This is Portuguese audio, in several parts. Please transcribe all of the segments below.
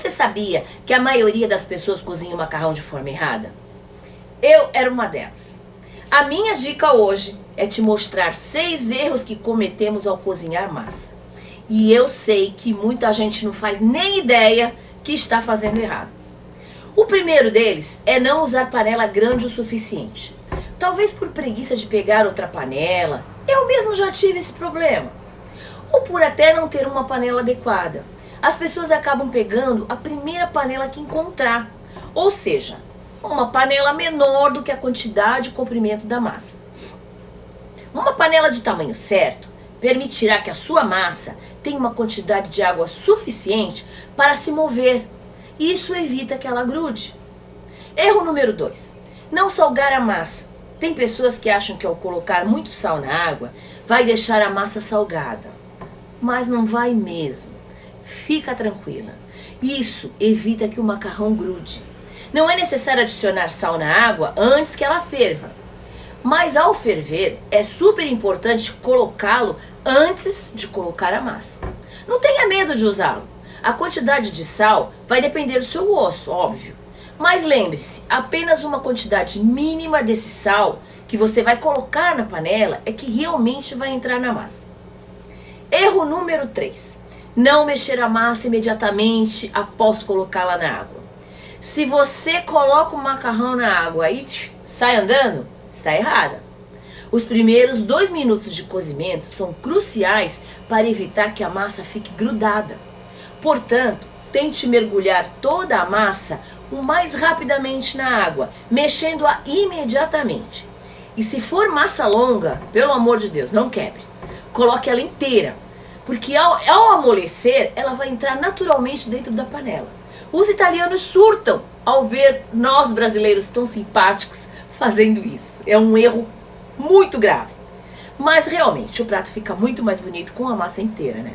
Você sabia que a maioria das pessoas cozinha o macarrão de forma errada? Eu era uma delas. A minha dica hoje é te mostrar 6 erros que cometemos ao cozinhar massa. E eu sei que muita gente não faz nem ideia que está fazendo errado. O primeiro deles é não usar panela grande o suficiente. Talvez por preguiça de pegar outra panela, eu mesmo já tive esse problema. Ou por até não ter uma panela adequada. As pessoas acabam pegando a primeira panela que encontrar, ou seja, uma panela menor do que a quantidade e comprimento da massa. Uma panela de tamanho certo permitirá que a sua massa tenha uma quantidade de água suficiente para se mover, e isso evita que ela grude. Erro número 2. Não salgar a massa. Tem pessoas que acham que ao colocar muito sal na água vai deixar a massa salgada, mas não vai mesmo. Fica tranquila. Isso evita que o macarrão grude. Não é necessário adicionar sal na água antes que ela ferva. Mas ao ferver, é super importante colocá-lo antes de colocar a massa. Não tenha medo de usá-lo. A quantidade de sal vai depender do seu gosto, óbvio. Mas lembre-se, apenas uma quantidade mínima desse sal que você vai colocar na panela é que realmente vai entrar na massa. Erro número 3. Não mexer a massa imediatamente após colocá-la na água. Se você coloca o macarrão na água e sai andando, está errada. Os primeiros 2 minutos de cozimento são cruciais para evitar que a massa fique grudada. Portanto, tente mergulhar toda a massa o mais rapidamente na água, mexendo-a imediatamente. E se for massa longa, pelo amor de Deus, não quebre. Coloque ela inteira, porque ao amolecer, ela vai entrar naturalmente dentro da panela. Os italianos surtam ao ver nós brasileiros tão simpáticos fazendo isso. É um erro muito grave. Mas realmente o prato fica muito mais bonito com a massa inteira, né?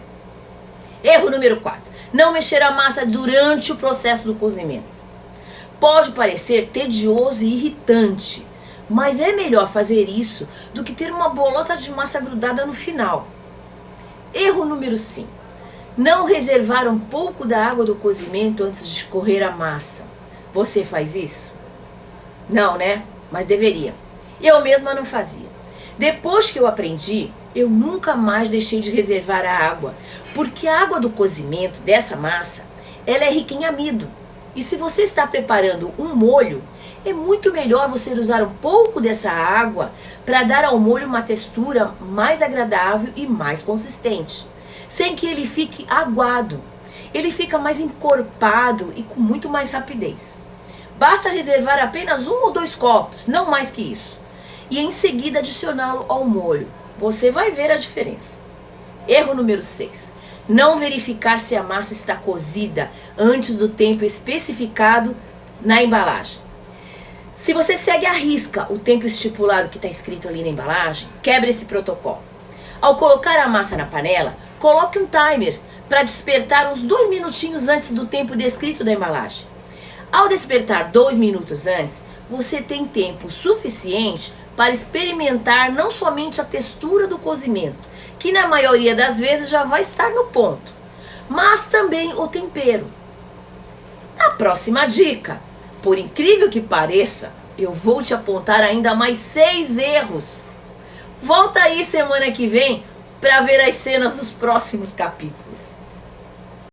Erro número 4. Não mexer a massa durante o processo do cozimento. Pode parecer tedioso e irritante, mas é melhor fazer isso do que ter uma bolota de massa grudada no final. Erro número 5. Não reservar um pouco da água do cozimento antes de escorrer a massa. Você faz isso? Não, né? Mas deveria. Eu mesma não fazia. Depois que eu aprendi, eu nunca mais deixei de reservar a água, porque a água do cozimento dessa massa, ela é rica em amido. E se você está preparando um molho, é muito melhor você usar um pouco dessa água para dar ao molho uma textura mais agradável e mais consistente, sem que ele fique aguado. Ele fica mais encorpado e com muito mais rapidez. Basta reservar apenas 1 ou 2 copos, não mais que isso, e em seguida adicioná-lo ao molho. Você vai ver a diferença. Erro número 6. Não verificar se a massa está cozida antes do tempo especificado na embalagem. Se você segue à risca o tempo estipulado que está escrito ali na embalagem, quebre esse protocolo. Ao colocar a massa na panela, coloque um timer para despertar uns 2 minutinhos antes do tempo descrito da embalagem. Ao despertar 2 minutos antes, você tem tempo suficiente para experimentar não somente a textura do cozimento, que na maioria das vezes já vai estar no ponto, mas também o tempero. A próxima dica, por incrível que pareça, eu vou te apontar ainda mais 6 erros. Volta aí semana que vem para ver as cenas dos próximos capítulos.